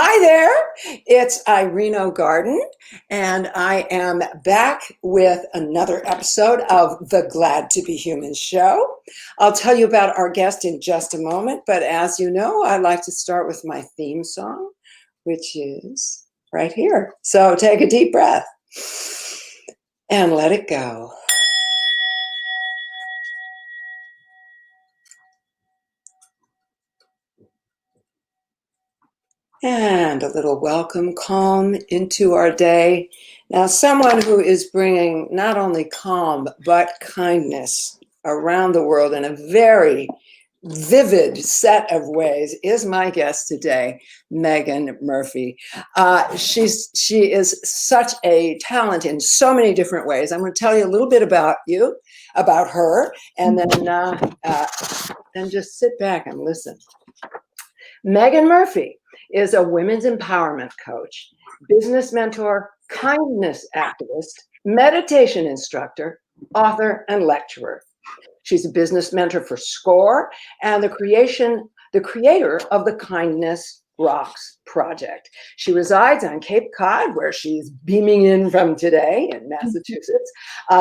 Hi there, it's Irene Garden, and I am back with another episode of the Glad to Be Human show. I'll tell you about our guest in just a moment, but as you know, I like to start with my theme song, which is right here. So take a deep breath and let it go. And a little welcome calm into our day. Now, someone who is bringing not only calm, but kindness around the world in a very vivid set of ways is my guest today, Megan Murphy. She is such a talent in so many different ways. I'm going to tell you a little bit about her, and then just sit back and listen. Megan Murphy is a women's empowerment coach, business mentor, kindness activist, meditation instructor, author, and lecturer. She's a business mentor for SCORE and the creator of the Kindness Rocks Project. She resides on Cape Cod, where she's beaming in from today in Massachusetts,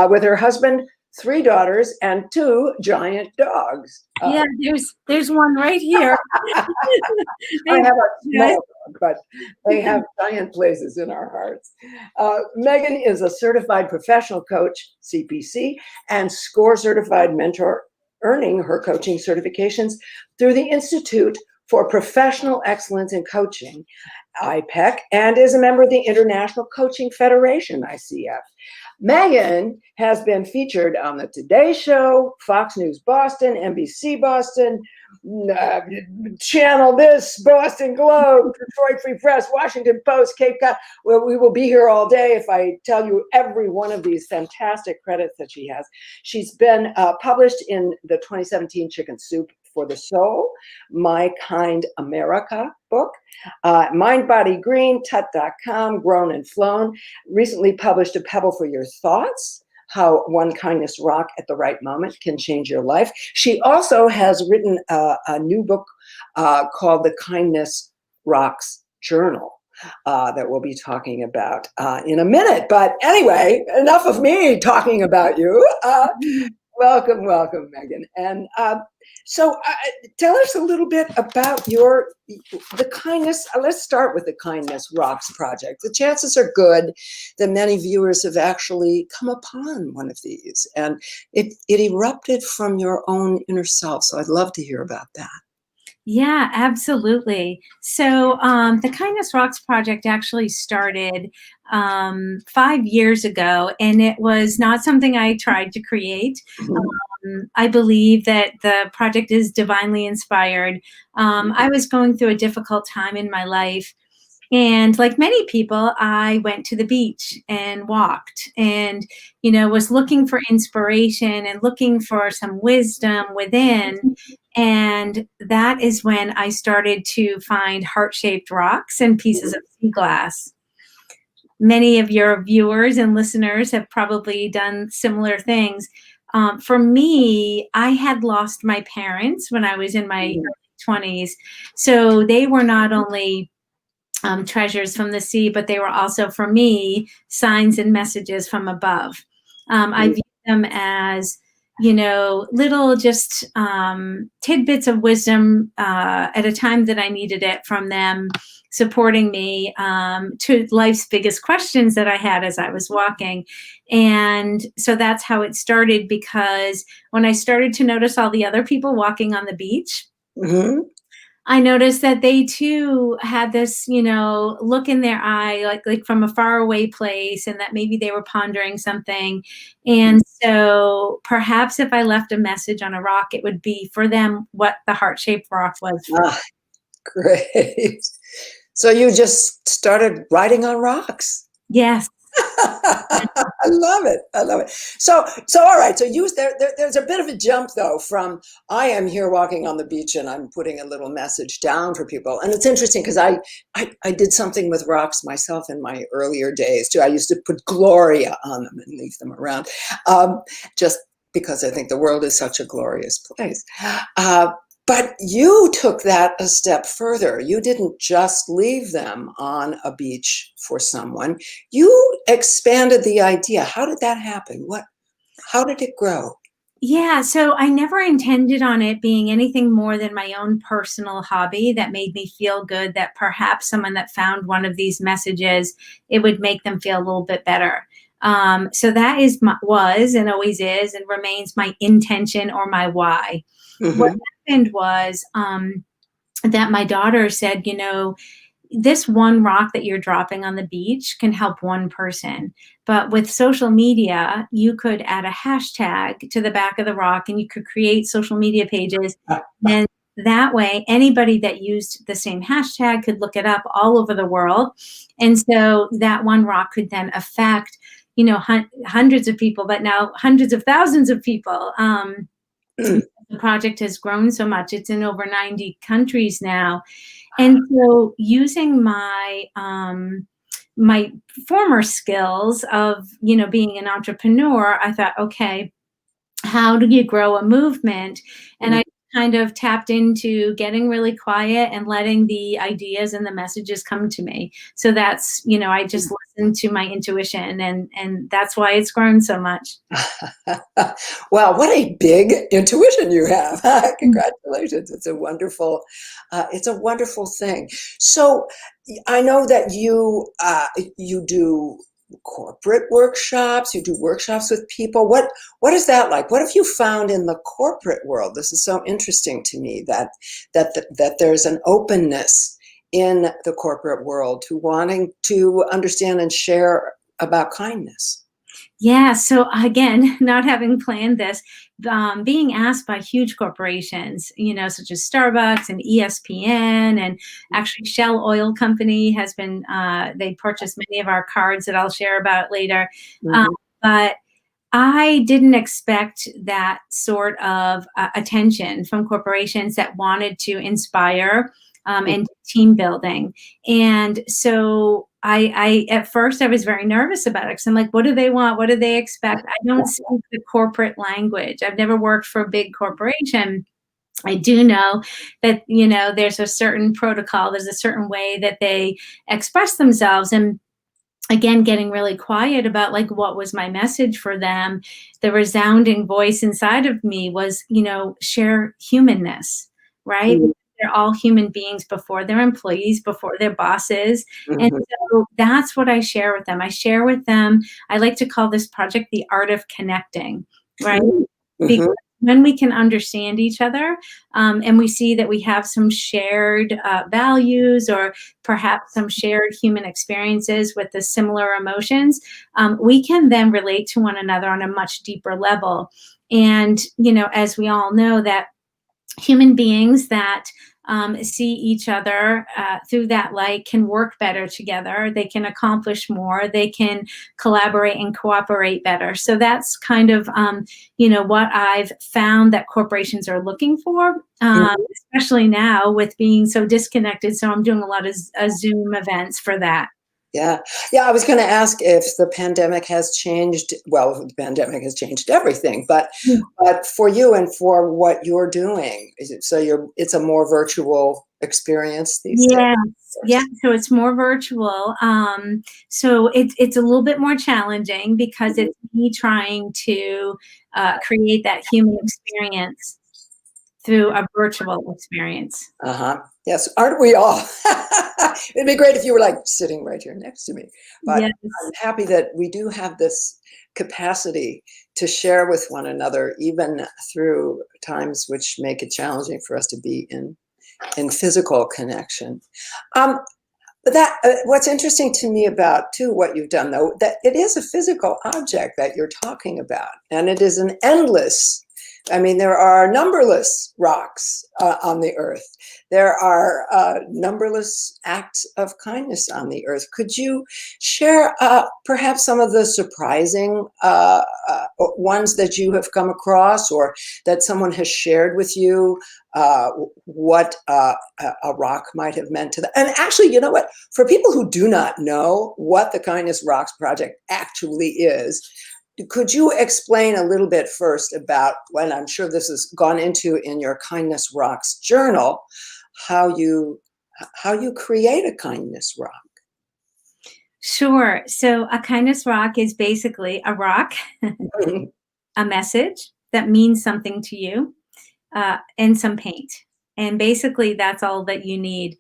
with her husband, 3 daughters, and 2 giant dogs. Yeah, there's one right here. I have a small dog, but they have giant places in our hearts. Megan is a certified professional coach, CPC, and SCORE certified mentor, earning her coaching certifications through the Institute for Professional Excellence in Coaching, IPEC, and is a member of the International Coaching Federation, ICF. Megan has been featured on the Today Show, Fox News Boston, NBC Boston, Channel This, Boston Globe, Detroit Free Press, Washington Post, Cape Cod. Well, we will be here all day if I tell you every one of these fantastic credits that she has. She's been published in the 2017 Chicken Soup for the Soul, My Kind America book, Mind, Body, Green, Tut.com, Grown and Flown, recently published A Pebble for Your Thoughts, How One Kindness Rock at the Right Moment Can Change Your Life. She also has written a new book called The Kindness Rocks Journal. That we'll be talking about in a minute. But anyway, enough of me talking about you. Welcome, Megan. And so tell us a little bit about the kindness. Let's start with the Kindness Rocks Project. The chances are good that many viewers have actually come upon one of these, and it erupted from your own inner self. So I'd love to hear about that. Yeah, absolutely. So the Kindness Rocks Project actually started 5 years ago, and it was not something I tried to create. I believe that the project is divinely inspired. I was going through a difficult time in my life. And like many people, I went to the beach and walked and, was looking for inspiration and looking for some wisdom within. And that is when I started to find heart-shaped rocks and pieces of sea glass. Many of your viewers and listeners have probably done similar things. For me, I had lost my parents when I was in my early 20s. So they were not only treasures from the sea, but they were also, for me, signs and messages from above. I view them as, little just tidbits of wisdom at a time that I needed it from them, supporting me to life's biggest questions that I had as I was walking. And so that's how it started, because when I started to notice all the other people walking on the beach, I noticed that they too had this, look in their eye, like from a faraway place, and that maybe they were pondering something. And so perhaps if I left a message on a rock, it would be for them what the heart-shaped rock was. Great. So you just started writing on rocks. Yes. I love it. So all right. So there's a bit of a jump though from I am here walking on the beach and I'm putting a little message down for people. And it's interesting because I did something with rocks myself in my earlier days too. I used to put Gloria on them and leave them around, just because I think the world is such a glorious place. But you took that a step further. You didn't just leave them on a beach for someone. You expanded the idea. How did that happen? How did it grow? Yeah, so I never intended on it being anything more than my own personal hobby that made me feel good, that perhaps someone that found one of these messages, it would make them feel a little bit better. So that was and always is and remains my intention or my why. What Hmm. happened was that my daughter said, this one rock that you're dropping on the beach can help one person. But with social media, you could add a hashtag to the back of the rock and you could create social media pages. And that way, anybody that used the same hashtag could look it up all over the world. And so that one rock could then affect, hundreds of people, but now hundreds of thousands of people. The project has grown so much. It's in over 90 countries now. And so using my former skills of, being an entrepreneur, I thought, okay, how do you grow a movement? And I kind of tapped into getting really quiet and letting the ideas and the messages come to me. So that's, I just listened to my intuition, and that's why it's grown so much. Wow, what a big intuition you have. Congratulations. It's a wonderful thing. So I know that you do corporate workshops, you do workshops with people. What is that like? What have you found in the corporate world? This is so interesting to me that there's an openness in the corporate world to wanting to understand and share about kindness. Yeah. So again, not having planned this, being asked by huge corporations, such as Starbucks and ESPN, and actually Shell Oil Company has been, they purchased many of our cards that I'll share about later. Mhm. But I didn't expect that sort of attention from corporations that wanted to inspire and team building. And so I at first I was very nervous about it because I'm like, what do they want? What do they expect? I don't speak the corporate language. I've never worked for a big corporation. I do know that, there's a certain protocol, there's a certain way that they express themselves. And again, getting really quiet about like what was my message for them, the resounding voice inside of me was, share humanness, right? Mhm. They're all human beings before their employees, before their bosses. And Mhm. so that's what I share with them. I share with them, I like to call this project the art of connecting, right? Mhm. Because when we can understand each other, and we see that we have some shared values or perhaps some shared human experiences with the similar emotions, we can then relate to one another on a much deeper level. And, as we all know, that human beings that see each other through that light can work better together. They can accomplish more. They can collaborate and cooperate better. So that's kind of, what I've found that corporations are looking for, Mhm. especially now with being so disconnected. So I'm doing a lot of Zoom events for that. Yeah. Yeah, I was going to ask if the pandemic has changed. Well, the pandemic has changed everything, but for you and for what you're doing, it's a more virtual experience these days, Yes, of yeah. course. So it's more virtual. So it's a little bit more challenging because Mhm. it's me trying to create that human experience through a virtual experience. Uh-huh. Yes, aren't we all? It'd be great if you were like sitting right here next to me. But I'm Yes. happy that we do have this capacity to share with one another, even through times which make it challenging for us to be in physical connection. Um, what's interesting to me about too what you've done though, that it is a physical object that you're talking about, and it is an endless. I mean, there are numberless rocks on the earth. There are numberless acts of kindness on the earth. Could you share perhaps some of the surprising ones that you have come across, or that someone has shared with you? What a rock might have meant to them. And actually, you know what? For people who do not know what the Kindness Rocks Project actually is, could you explain a little bit first about, when I'm sure this has gone into in your Kindness Rocks journal, how you create a kindness rock? Sure. So a kindness rock is basically a rock, a message that means something to you, and some paint. And basically, that's all that you need.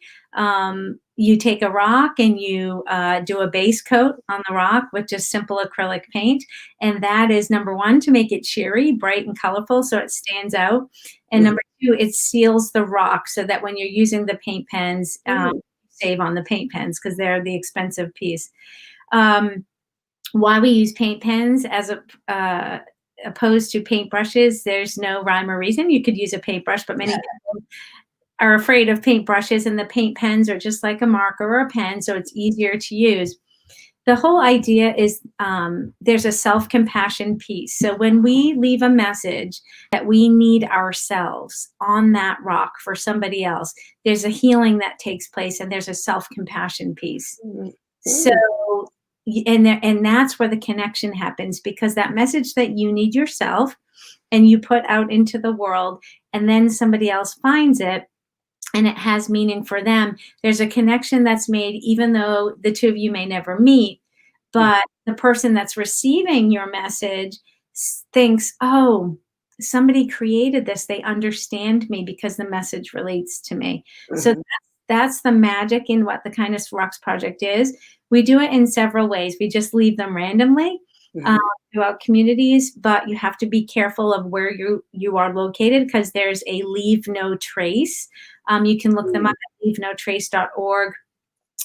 You take a rock and you do a base coat on the rock with just simple acrylic paint. And that is number one, to make it cheery, bright, and colorful so it stands out. And number two, it seals the rock so that when you're using the paint pens, save on the paint pens because they're the expensive piece. Why we use paint pens as opposed to paintbrushes, there's no rhyme or reason. You could use a paintbrush, but many people are afraid of paintbrushes, and the paint pens are just like a marker or a pen, so it's easier to use. The whole idea is there's a self-compassion piece. So when we leave a message that we need ourselves on that rock for somebody else, there's a healing that takes place, and there's a self-compassion piece. So, and that's where the connection happens, because that message that you need yourself and you put out into the world, and then somebody else finds it and it has meaning for them, there's a connection that's made, even though the two of you may never meet, but the person that's receiving your message thinks, oh, somebody created this. They understand me because the message relates to me. So that's the magic in what the Kindness Rocks project is. We do it in several ways. We just leave them randomly throughout communities, but you have to be careful of where you are located, because there's a Leave No Trace. You can look them up at leavenotrace.org,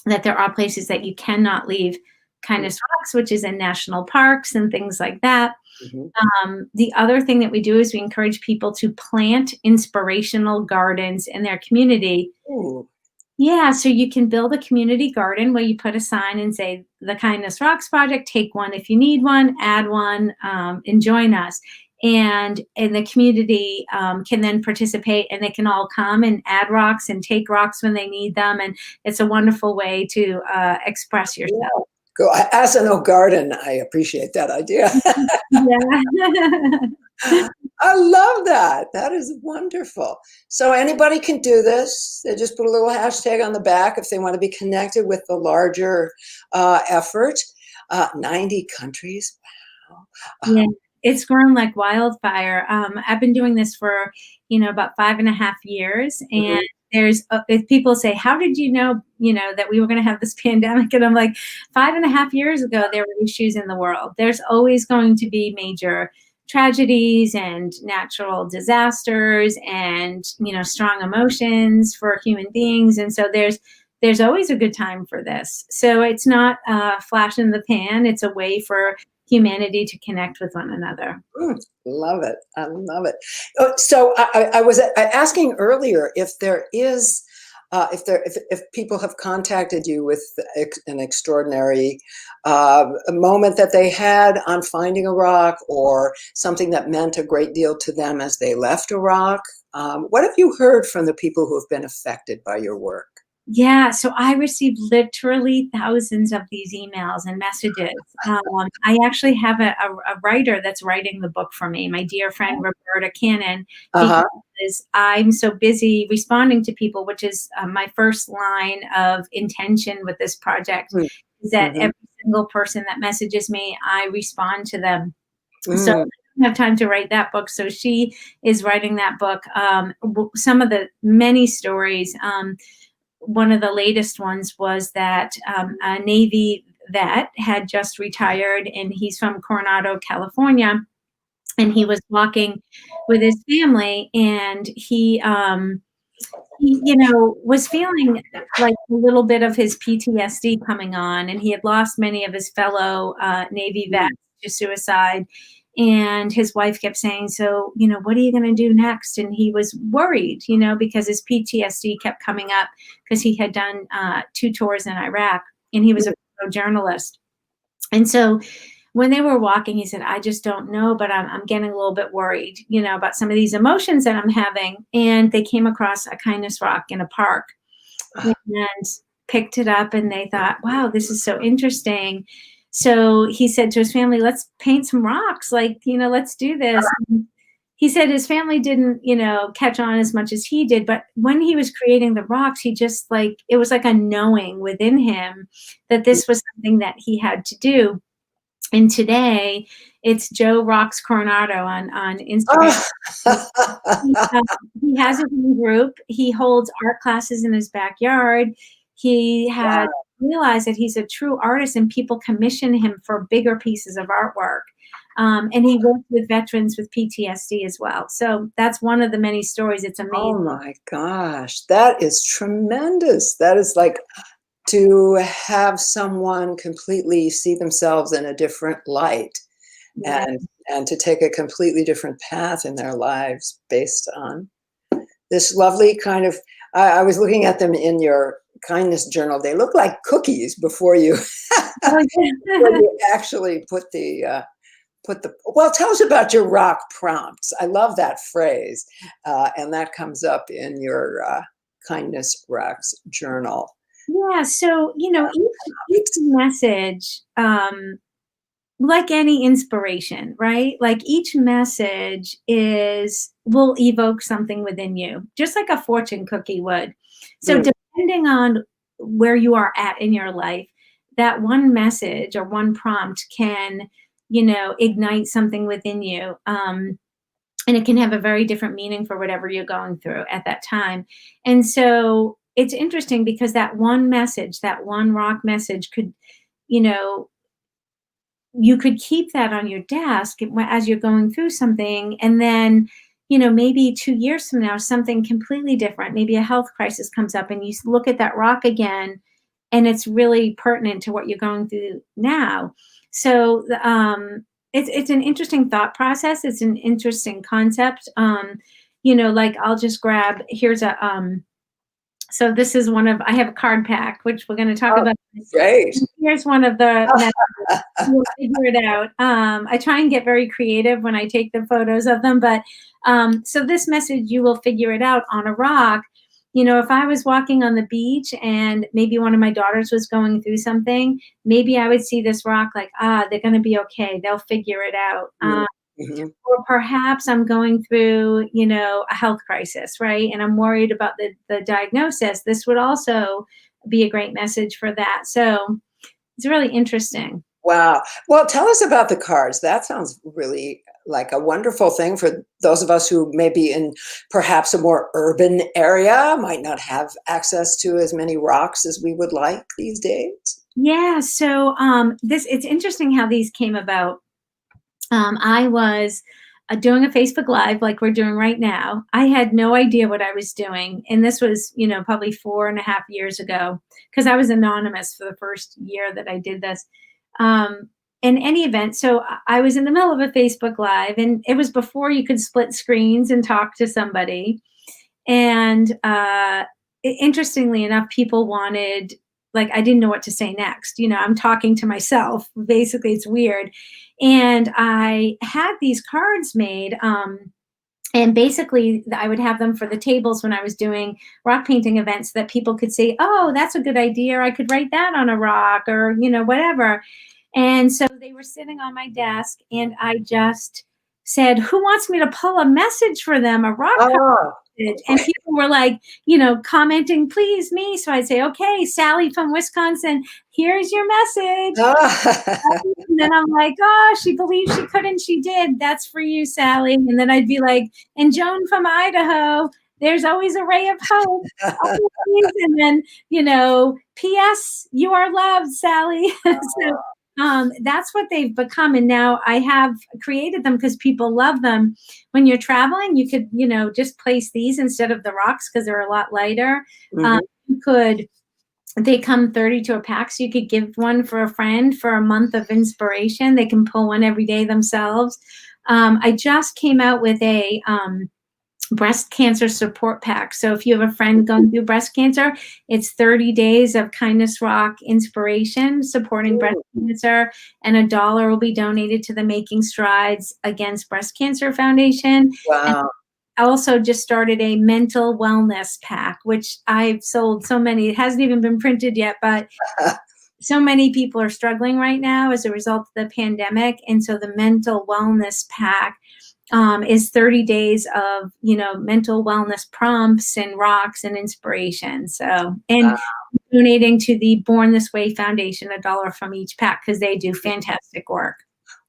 that there are places that you cannot leave Kindness Rocks, which is in national parks and things like that. The other thing that we do is we encourage people to plant inspirational gardens in their community. Yeah, so you can build a community garden where you put a sign and say, the Kindness Rocks Project, take one if you need one, add one, and join us. And the community can then participate, and they can all come and add rocks and take rocks when they need them. And it's a wonderful way to express yourself. Go, as an old garden, I appreciate that idea. I love that. That is wonderful. So anybody can do this. They just put a little hashtag on the back if they want to be connected with the larger effort. 90 countries. Wow. Yeah, it's grown like wildfire. I've been doing this for, about 5.5 years. And there's if people say, how did you know, that we were going to have this pandemic? And I'm like, 5.5 years ago, there were issues in the world. There's always going to be major tragedies and natural disasters and, strong emotions for human beings. And so there's always a good time for this. So it's not a flash in the pan. It's a way for humanity to connect with one another. Love it. I love it. So I was asking earlier if there is, if people have contacted you with an extraordinary moment that they had on finding a rock, or something that meant a great deal to them as they left a rock. What have you heard from the people who have been affected by your work? Yeah, so I received literally thousands of these emails and messages. I actually have a writer that's writing the book for me, my dear friend Roberta Cannon, because I'm so busy responding to people, which is my first line of intention with this project, is that every single person that messages me, I respond to them. So I don't have time to write that book. So she is writing that book. Some of the many stories, one of the latest ones was that a Navy vet had just retired, and he's from Coronado, California, and he was walking with his family, and he was feeling like a little bit of his PTSD coming on, and he had lost many of his fellow Navy vets to suicide. And his wife kept saying, so, what are you going to do next? And he was worried, because his PTSD kept coming up, because he had done 2 tours in Iraq, and he was a journalist. And so when they were walking, he said, I just don't know, but I'm getting a little bit worried, about some of these emotions that I'm having. And they came across a kindness rock in a park and picked it up, and they thought, wow, this is so interesting. So he said to his family, let's paint some rocks. Like, let's do this. And he said his family didn't, catch on as much as he did. But when he was creating the rocks, he just it was like a knowing within him that this was something that he had to do. And today it's Joe Rocks Coronado on Instagram. He has his own group. He holds art classes in his backyard. He has realized that he's a true artist and people commission him for bigger pieces of artwork. And he works with veterans with PTSD as well. So that's one of the many stories. It's amazing. Oh my gosh, that is tremendous. That is like to have someone completely see themselves in a different light, and to take a completely different path in their lives based on this lovely kind of, I was looking at them in your kindness journal. They look like cookies before you, before you actually put the, well, tell us about your rock prompts. I love that phrase. And that comes up in your Kindness Rocks journal. Yeah. So, each message, like any inspiration, right? Like each message will evoke something within you, just like a fortune cookie would. So depending on where you are at in your life, that one message or one prompt can, ignite something within you. And it can have a very different meaning for whatever you're going through at that time. And so it's interesting because that one message, that one rock message could, you could keep that on your desk as you're going through something. And then, maybe 2 years from now, something completely different, maybe a health crisis comes up and you look at that rock again, and it's really pertinent to what you're going through now. So it's an interesting thought process. It's an interesting concept. Like I'll just grab, so this is I have a card pack, which we're going to talk about. Great. Here's one of the messages. We'll figure it out. I try and get very creative when I take the photos of them, but so this message, you will figure it out on a rock. If I was walking on the beach and maybe one of my daughters was going through something, maybe I would see this rock like, they're going to be okay. They'll figure it out. Or perhaps I'm going through, a health crisis, right? And I'm worried about the diagnosis. This would also be a great message for that. So it's really interesting. Wow. Well, tell us about the cards. That sounds really like a wonderful thing for those of us who may be in perhaps a more urban area, might not have access to as many rocks as we would like these days. Yeah. So it's interesting how these came about. I was doing a Facebook Live like we're doing right now. I had no idea what I was doing. And this was, probably 4.5 years ago, because I was anonymous for the first year that I did this. In any event, so I was in the middle of a Facebook Live, and it was before you could split screens and talk to somebody. And interestingly enough, people wanted, I didn't know what to say next. I'm talking to myself. Basically, it's weird. And I had these cards made. And basically, I would have them for the tables when I was doing rock painting events, that people could say, oh, that's a good idea. I could write that on a rock, or, whatever. And so they were sitting on my desk, and I just said, who wants me to pull a message for them, a rock message? And people were commenting, please, me. So I'd say, okay, Sally from Wisconsin, here's your message. And then I'm like, oh, she believed she couldn't, she did. That's for you, Sally. And then I'd be like, and Joan from Idaho, there's always a ray of hope. And then, P.S., you are loved, Sally. So that's what they've become. And now I have created them because people love them. When you're traveling, you could, just place these instead of the rocks because they're a lot lighter. They come 30 to a pack, so you could give one for a friend for a month of inspiration. They can pull one every day themselves. I just came out with a breast cancer support pack. So if you have a friend going through breast cancer, it's 30 days of Kindness Rock inspiration supporting breast cancer, and $1 will be donated to the Making Strides Against Breast Cancer Foundation. Wow. And I also just started a mental wellness pack, which I've sold so many. It hasn't even been printed yet, but so many people are struggling right now as a result of the pandemic. And so the mental wellness pack is 30 days of, mental wellness prompts and rocks and inspiration. So, and donating to the Born This Way Foundation, $1 from each pack, because they do fantastic work.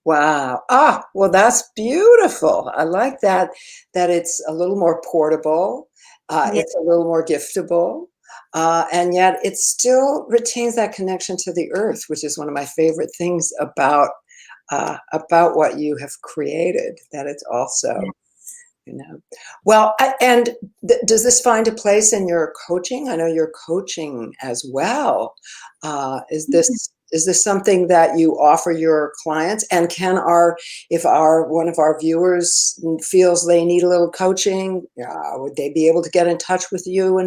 Wow. Ah, well, that's beautiful. I like that it's a little more portable. Yeah. It's a little more giftable. And yet it still retains that connection to the earth, which is one of my favorite things about what you have created, that it's also, well, and does this find a place in your coaching? I know you're coaching as well. Is this something that you offer your clients? And if one of our viewers feels they need a little coaching, would they be able to get in touch with you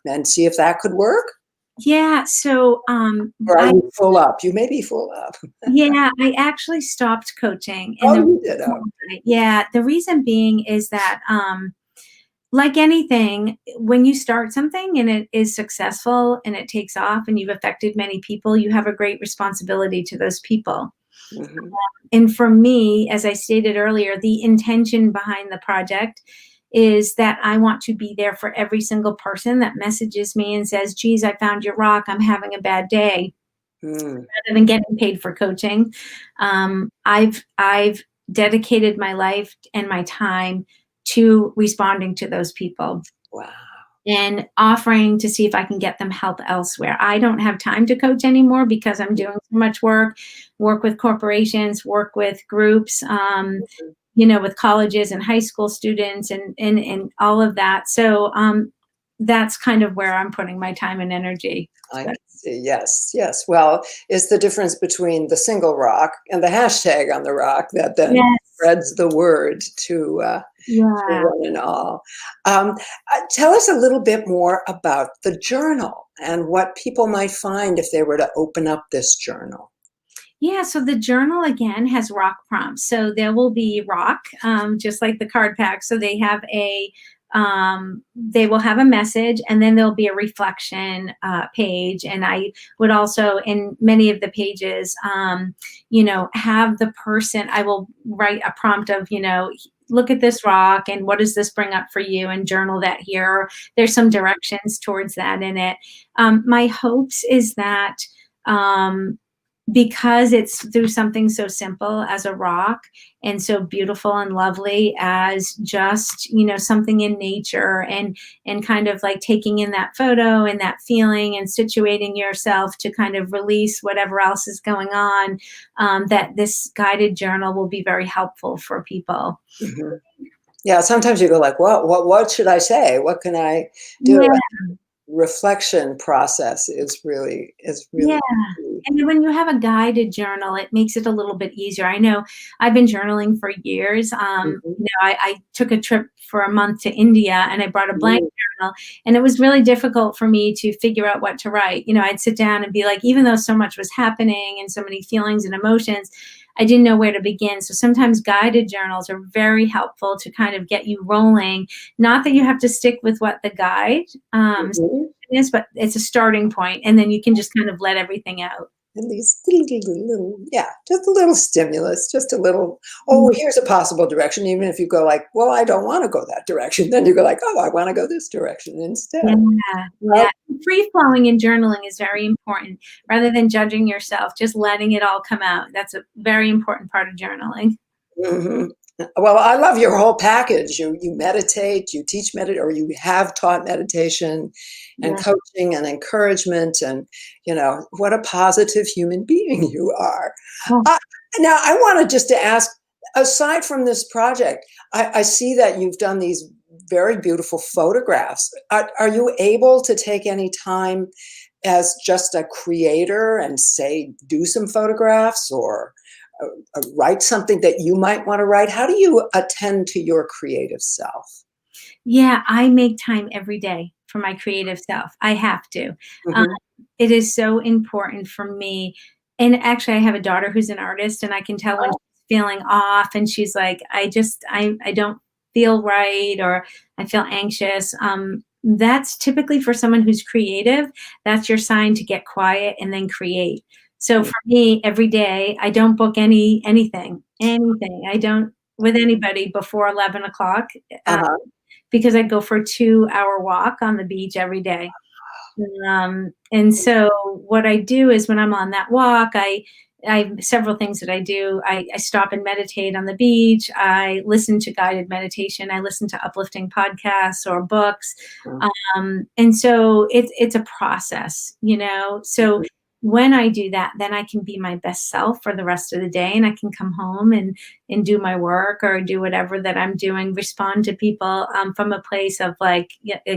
and see if that could work? Yeah. So, or are you full up? You may be full up. Yeah, I actually stopped coaching. And you did. Yeah, the reason being is that, like anything, when you start something and it is successful and it takes off and you've affected many people, you have a great responsibility to those people. Mm-hmm. And for me, as I stated earlier, the intention behind the project is that I want to be there for every single person that messages me and says, geez, I found your rock, I'm having a bad day. Rather than getting paid for coaching, I've dedicated my life and my time to responding to those people. Wow. And offering to see if I can get them help elsewhere. I don't have time to coach anymore because I'm doing so much work with corporations, work with groups, with colleges and high school students and all of that. So that's kind of where I'm putting my time and energy. I see. Yes, yes. Well, it's the difference between the single rock and the hashtag on the rock that then spreads the word to one and all. Tell us a little bit more about the journal and what people might find if they were to open up this journal. Yeah, so the journal, again, has rock prompts. So there will be rock, just like the card pack. So they have they will have a message, and then there'll be a reflection page. And I would also, in many of the pages, have the person, I will write a prompt of, look at this rock and what does this bring up for you, and journal that here. There's some directions towards that in it. My hopes is that because it's through something so simple as a rock and so beautiful and lovely as just, something in nature and kind of like taking in that photo and that feeling and situating yourself to kind of release whatever else is going on, that this guided journal will be very helpful for people. Mm-hmm. Yeah, sometimes you go like, what should I say? What can I do? Yeah. Reflection process is really yeah. And when you have a guided journal, it makes it a little bit easier. I know I've been journaling for years. I took a trip for a month to India and I brought a blank journal, and it was really difficult for me to figure out what to write. I'd sit down and be like, even though so much was happening and so many feelings and emotions, I didn't know where to begin. So sometimes guided journals are very helpful to kind of get you rolling. Not that you have to stick with what the guide is, but it's a starting point, and then you can just kind of let everything out. And these little, just a little stimulus, just a little, here's a possible direction. Even if you go like, well, I don't want to go that direction. Then you go like, I want to go this direction instead. Yeah. Free flowing in journaling is very important. Rather than judging yourself, just letting it all come out. That's a very important part of journaling. Mm-hmm. Well, I love your whole package. You meditate, you teach or you have taught meditation and coaching and encouragement, and what a positive human being you are. Now, I wanted just to ask, aside from this project, I see that you've done these very beautiful photographs. Are you able to take any time as just a creator and say, do some photographs or write something that you might want to write? How do you attend to your creative self? Yeah, I make time every day for my creative self. I have to. Mm-hmm. It is so important for me. And actually, I have a daughter who's an artist, and I can tell when she's feeling off and she's like, I don't feel right, or I feel anxious. that's typically for someone who's creative, that's your sign to get quiet and then create. So for me, every day, I don't book anything. I don't with anybody before 11 o'clock, Uh-huh. because I go for a 2-hour walk on the beach every day. And so what I do is when I'm on that walk, I have several things that I do. I stop and meditate on the beach. I listen to guided meditation. I listen to uplifting podcasts or books. Mm. And so it's a process, you know. So when I do that, then I can be my best self for the rest of the day, and I can come home and do my work or do whatever that I'm doing, respond to people from a place of like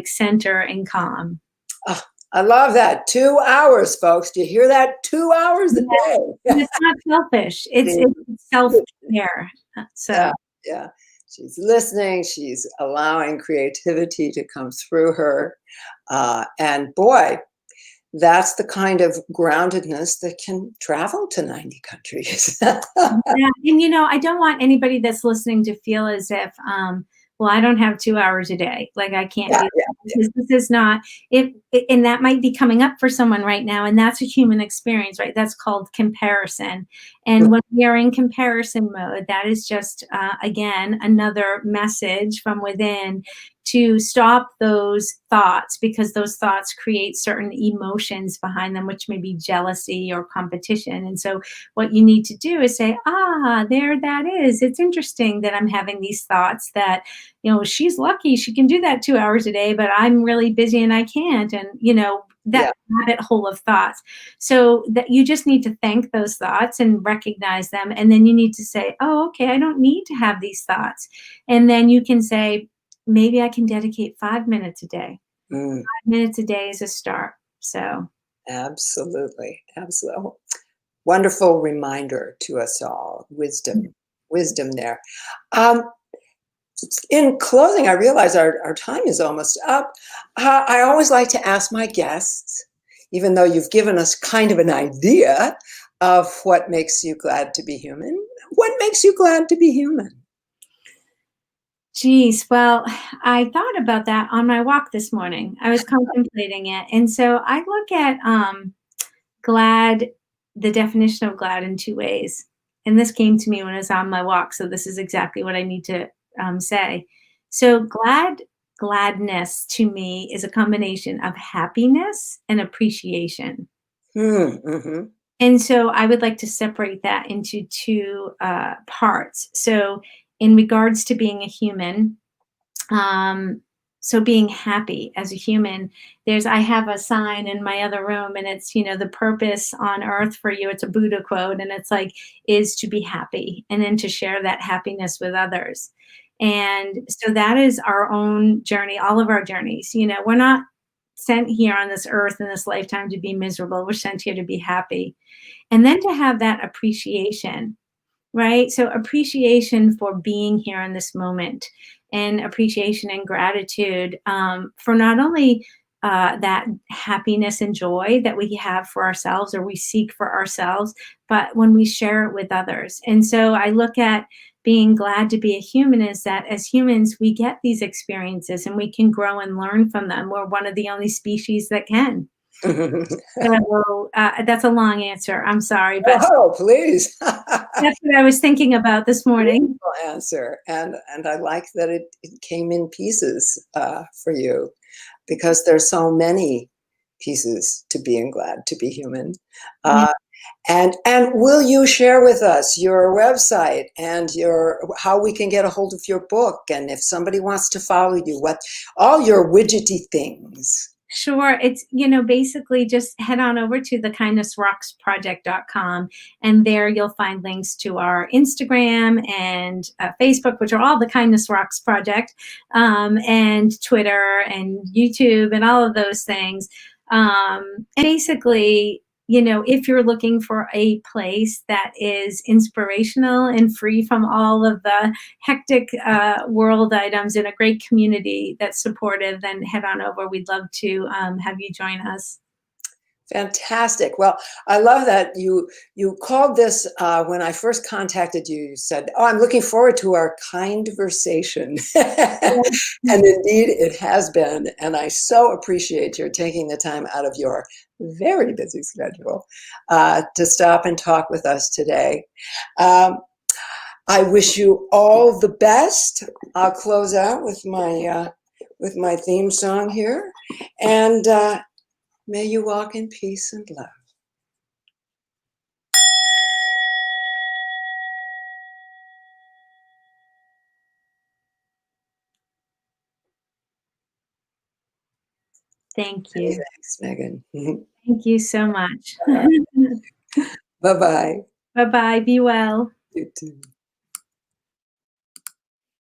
center and calm. Oh, I love that. 2 hours, folks. Do you hear that? 2 hours a day. And it's not selfish. It's self-care. So Yeah, yeah. She's listening. She's allowing creativity to come through her. And boy, that's the kind of groundedness that can travel to 90 countries. yeah, and you know, I don't want anybody that's listening to feel as if, well, I don't have 2 hours a day. Like I can't Yeah, do yeah, that because this is not and that might be coming up for someone right now, and that's a human experience, right? That's called comparison. yeah. And when we are in comparison mode, that is just again another message from within to stop those thoughts, because those thoughts create certain emotions behind them, which may be jealousy or competition. And so what you need to do is say, there that is. It's interesting that I'm having these thoughts that, you know, she's lucky she can do that 2 hours a day, but I'm really busy and I can't. And, you know, Yeah. that rabbit hole of thoughts. So that you just need to thank those thoughts and recognize them. And then you need to say, oh, okay, I don't need to have these thoughts. And then you can say, maybe I can dedicate 5 minutes a day. Mm, 5 minutes a day is a start. So absolutely. Absolutely. Wonderful reminder to us all. Wisdom there. Um, in closing, I realize our time is almost up. I always like to ask my guests, even though you've given us kind of an idea of what makes you glad to be human, what makes you glad to be human? geez, well, I thought about that on my walk this morning. I was contemplating it. And so I look at glad, the definition of glad in two ways. And this came to me when I was on my walk. So this is exactly what I need to say. So gladness to me is a combination of happiness and appreciation. Mm-hmm. And so I would like to separate that into two parts. So in regards to being a human, um, so being happy as a human, I have a sign in my other room, and it's, you know, the purpose on earth for you. It's a Buddha quote, and it's like, is to be happy and then to share that happiness with others. And so that is our own journey, all of our journeys. You know, we're not sent here on this earth in this lifetime to be miserable. We're sent here to be happy. And then to have that appreciation, right? So appreciation for being here in this moment, and appreciation and gratitude for not only that happiness and joy that we have for ourselves or we seek for ourselves, but when we share it with others. And so I look at being glad to be a human is that as humans, we get these experiences and we can grow and learn from them. We're one of the only species that can. So that's a long answer. I'm sorry, but Oh, please. that's what I was thinking about this morning. Beautiful answer, and I like that it came in pieces for you, because there's so many pieces to being glad to be human. Yeah. And will you share with us your website and your how we can get a hold of your book, and if somebody wants to follow you, what all your widgety things? Sure. It's, you know, basically just head on over to thekindnessrocksproject.com, and there you'll find links to our Instagram and Facebook, which are all the Kindness Rocks Project, and Twitter and YouTube and all of those things. And basically, you know, if you're looking for a place that is inspirational and free from all of the hectic world items in a great community that's supportive, then head on over. We'd love to have you join us. Fantastic. Well, I love that you called this when I first contacted you. You said, "Oh, I'm looking forward to our conversation," and indeed, it has been. And I so appreciate your taking the time out of your very busy schedule to stop and talk with us today. Um, I wish you all the best. I'll close out with my theme song here, and may you walk in peace and love. Thank Many you. thanks, Megan. Thank you so much. Bye bye. Bye bye. Be well. You too.